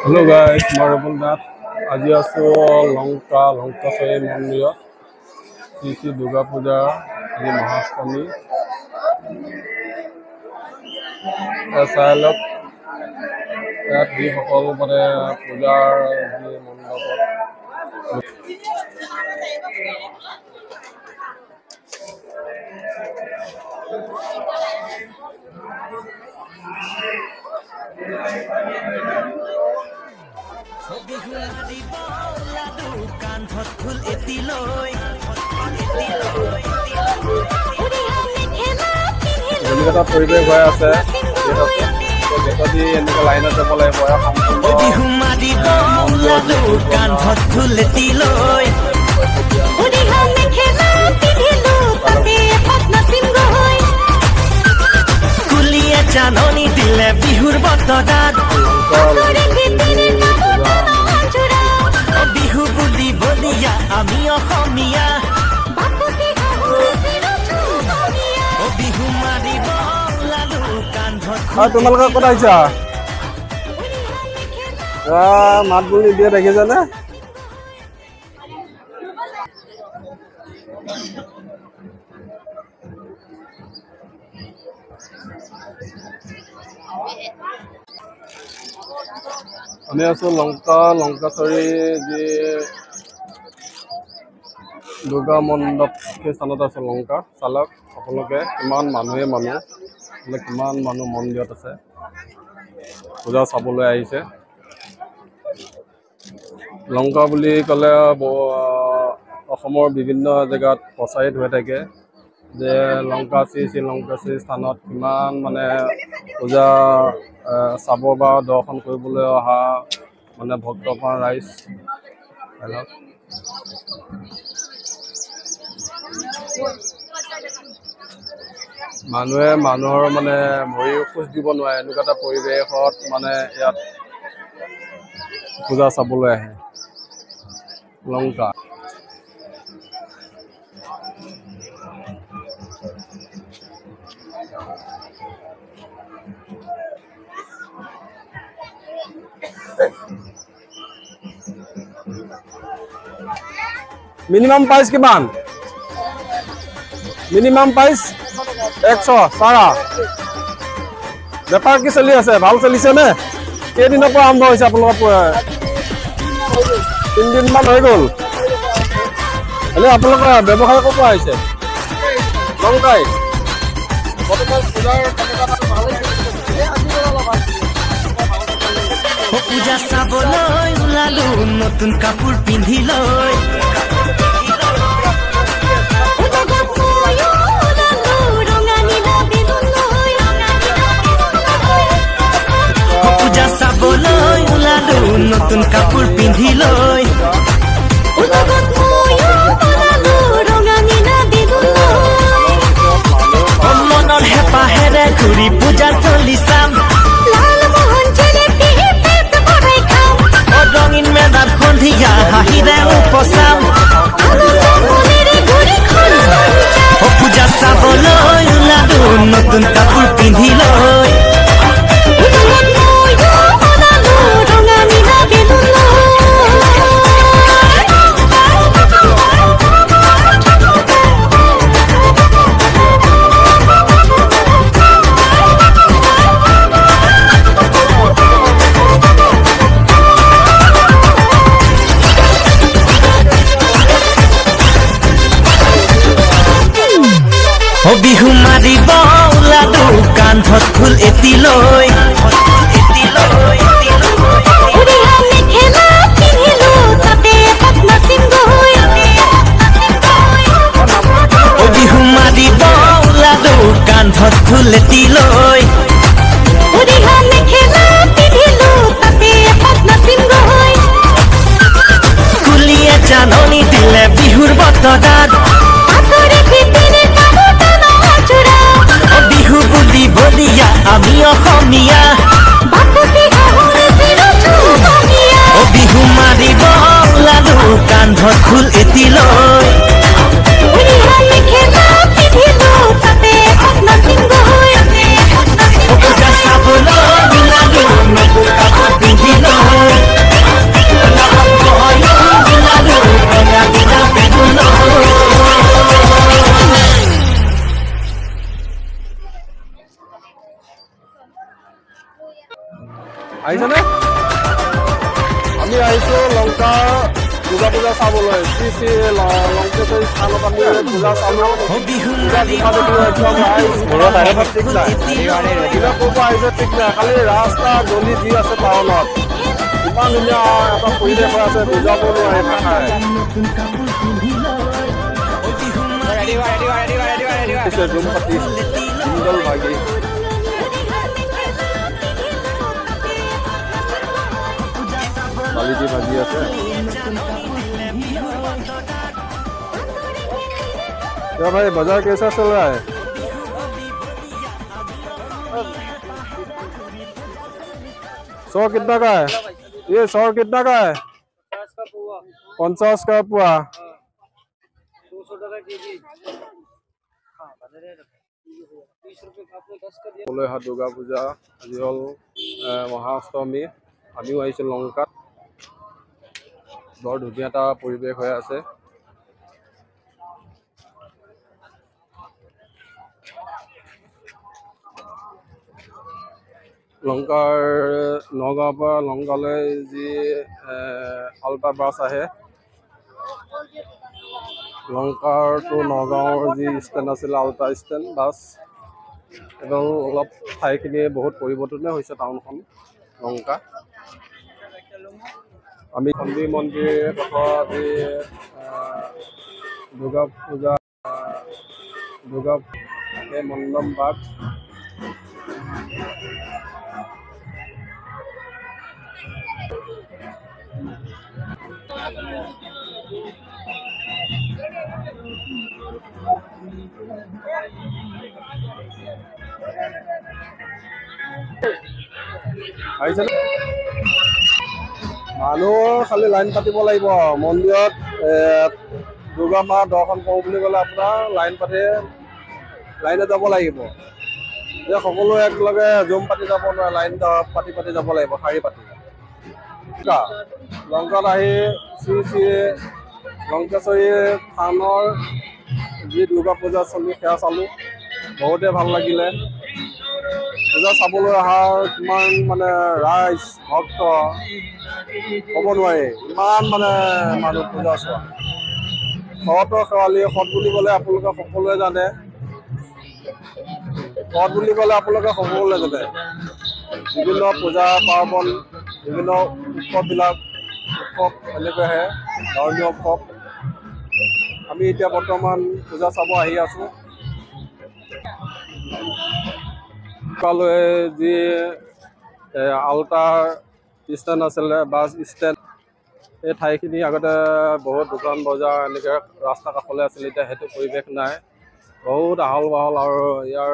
Hello guys, Marble Nath. আজি আছো লংকাশ্বৰী মন্দিৰত শ্ৰী দুৰ্গা পূজা আজি মহাষ্টমী চাই লওক ইয়াত যিসকল মানে পূজাৰ যি মণ্ডপত এটা পৰিৱেশ হৈ আছে এনেকুৱা লাইনত যাব লাগিব জাননী দিলে বিহুৰ বতৰত বিহু বুলি বলিয়া আমি অসমীয়া বিহু মাৰিব লালু কান্ধত তোমালোকে ক'ত আহিছা মাত বুলি দিয়ে দেখিছানে আমি আছো লংকাশ্বৰী যি দুৰ্গা মণ্ডপ সেই স্থানত আছে লংকা চালক আপোনালোকে কিমান মানুহ মন্দিৰত আছে পূজা চাবলৈ আহিছে লংকা বুলি ক'লে অসমৰ বিভিন্ন জেগাত প্ৰচাৰিত হৈ থাকে যে লংকাশ্বৰী স্থানত কিমান মানে পূজা চাব বা দৰ্শন কৰিবলৈ অহা মানে ভক্তপ্ৰাণ ৰাইজ মানুহে মানুহৰ মানে ভৰি খোজ দিব নোৱাৰে এনেকুৱা এটা পৰিৱেশত মানে ইয়াত পূজা চাবলৈ আহে লংকা মিনিমাম প্ৰাইচ কিমান মিনিমাম প্ৰাইচ 100 সাৰা বেপাৰ কি চলি আছে ভাল চলিছে নে কেইদিনৰ পৰা আৰম্ভ হৈছে আপোনালোকৰ 3 দিন মান হৈ গ'ল এনে আপোনালোকৰ ব্যৱসায় ক'ৰ পৰা আহিছে লংকাই পূজা চাবলৈ ওলালো নতুন কাপোৰ পিন্ধি লৈ পূজা চাবলৈ ওলালো নতুন কাপোৰ পিন্ধি লৈ মনৰ হেঁপাহেৰে ঘূৰি পূজা চলি চাম ৰঙীন মেদাত সন্ধিয়া হাঁহিৰে উপচাম পূজা চাবলৈ ওলালো নতুন কাপোৰ পিন্ধি লৈ বিহু মাৰিব ওলালো কান্ধত ফুল এটি লৈ বিহু মাৰিব ওলালো কান্ধত ফুল এটি লৈ কুলিয়ে জাননী দিলে বিহুৰ বতৰত বিহু বুলি বলিয়া আমি অসমীয়া বিহু মাৰিব ওলালো কান্ধত ফুল এটি লৈ পূজা চাবলৈ ওলালো নতুন কাপোৰ পিন্ধি লৈ আহিছেনে? আমি আহিছোঁ লংকা দুৰ্গা পূজা চাবলৈ। শ্ৰী লংকেশ্বৰী স্থানত আমি পূজা চালোঁ। পূজা কিমান দেখিলোঁ একদম ৰাইজ ঠিক নাই। কিবা ক'ৰ পৰা আহিছে ঠিক নাই। খালি ৰাস্তা গলি যি আছে টাউনত ইমান ধুনীয়া এটা পৰিৱেশ হৈ আছে, বুজাব নোৱাৰি ভাষাৰে। জোনপাতি ইন্দল ভাগি বালি ভাজি আছে। क्या भाई बाजार कैसा चल रहा है? सौ कितना का है? ये 100 कितना का है? 50 का पुआ। দুৰ্গা পূজা আজি হ'ল মহাষ্টমী। আমিও আহিছোঁ লংকাত। বৰ ধুনীয়া এটা পৰিৱেশ হৈ আছে। লংকাৰ নগাঁৱৰ পৰা লংকালৈ যি আল্ট্ৰা বাছ আহে, লংকাৰ টু নগাঁৱৰ যি ষ্টেণ্ড আছিলে আল্ট্ৰা ষ্টেণ্ড বাছ, এবং অলপ ঠাইখিনি বহুত পৰিৱৰ্তনে হৈছে টাউনখন লংকা। আমি চণ্ডী মন্দিৰ তথা আজি দুৰ্গা পূজা মণ্ডপ বাট আহিছে। মানুহ খালি লাইন পাতিব লাগিব মন্দিৰত। দুৰ্গা মা দৰ্শন কৰোঁ বুলি ক'লে আপোনাৰ লাইনে যাব লাগিব। যে সকলো একেলগে জুম পাতি যাব নোৱাৰে, লাইন পাতি যাব লাগিব, শাৰী পাতি। লংকাত আহি শ্ৰী লংকেশ্বৰী থানৰ যি দুৰ্গা পূজা চলি সেয়া চালোঁ। বহুতে ভাল লাগিলে। পূজা চাবলৈ অহা কিমান মানে ৰাইজ ভক্ত ক'ব নোৱাৰি, ইমান মানে মানুহ পূজা চোৱা। সতৰ শেৱালি সৎ বুলি ক'লে আপোনালোকে সকলোৱে জানে। সৎ বুলি ক'লে আপোনালোকে সকলোৱে জানে। বিভিন্ন পূজা পাৰ্বণ, বিভিন্ন উৎসৱ এনেকৈ আহে, ধৰ্মীয় উৎসৱ। আমি এতিয়া বৰ্তমান পূজা চাব আহি আছোঁ। যি আল্ট্ৰা ষ্টেণ্ড আছিলে বাছ ষ্টেণ্ড, এই ঠাইখিনি আগতে বহুত দোকান বজাৰ এনেকৈ ৰাস্তা কাষলৈ আছিলে। এতিয়া সেইটো পৰিৱেশ নাই, বহুত আহল বাহল। আৰু ইয়াৰ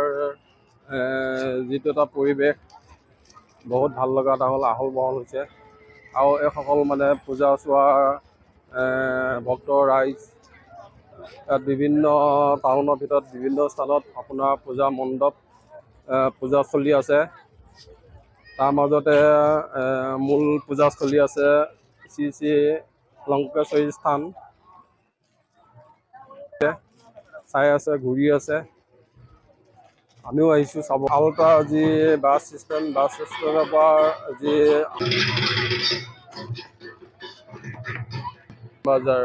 যিটো এটা পৰিৱেশ বহুত ভাল লগা এটা হ'ল, আহল বহল হৈছে। আৰু এইসকল মানে পূজা চোৱা ভক্ত ৰাইজ ইয়াত বিভিন্ন টাউনৰ ভিতৰত বিভিন্ন স্থানত আপোনাৰ পূজা মণ্ডপ পূজা চলি আছে। তাৰ মাজতে মূল পূজাস্থলী আছে শ্ৰী লংকেশ্বৰী স্থান। চাই আছে, ঘূৰি আছে। আমিও আহিছোঁ চাব। আল্ট্ৰা যি বাছ ষ্টেণ্ডৰ পৰা যি বাজাৰ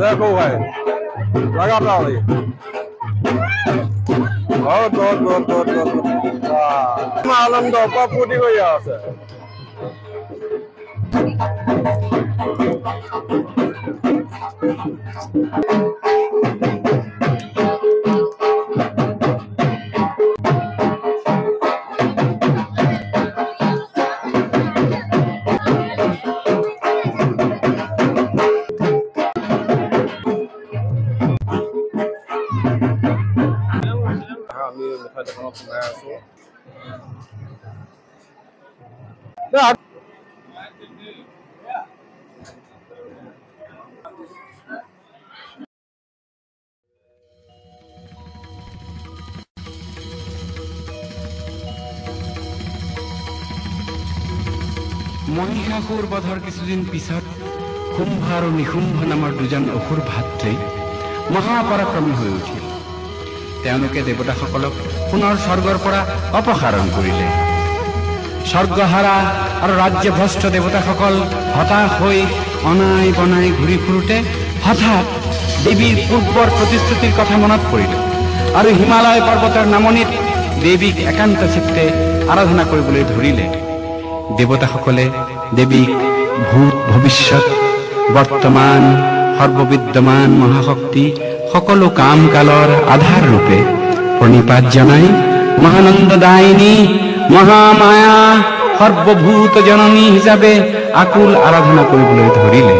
देखो भाई लगातार बहुत आनंद फूर्ति কৰি আছে। আমি মিঠাই দোকানত সোমাই আছো। মহিষাসুৰ বধৰ কিছুদিন পিছত শুম্ভ আৰু নিশুম্ভ নামৰ দুজন অসুৰ ভাতৃ মহাপৰাক্ৰমী হৈ উঠিল। তেওঁলোকে দেৱতাসকলক পুনৰ স্বৰ্গৰ পৰা অপসাৰণ কৰিলে। স্বৰ্গহাৰা আৰু ৰাজ্যভ্ৰষ্ট দেৱতাসকল হতাশ হৈ অনাই বনাই ঘূৰি ফুৰোতে হঠাৎ দেৱীৰ পূৰ্বৰ প্ৰতিশ্ৰুতিৰ কথা মনত পৰিল আৰু হিমালয় পৰ্বতৰ নামনিত দেৱীক একান্ত চিত্তে আৰাধনা কৰিবলৈ ধৰিলে। দেৱতাসকলে দেৱীক ভূত ভৱিষ্যত বৰ্তমান সৰ্ববিদ্যমান মহাশক্তি সকলো কাম কালৰ আধাৰ ৰূপে প্ৰণিপাত জনাই মহানন্দদায়িনী মহামায়া সৰ্বভূত জননী হিচাপে আকুল আৰাধনা কৰিবলৈ ধৰিলে।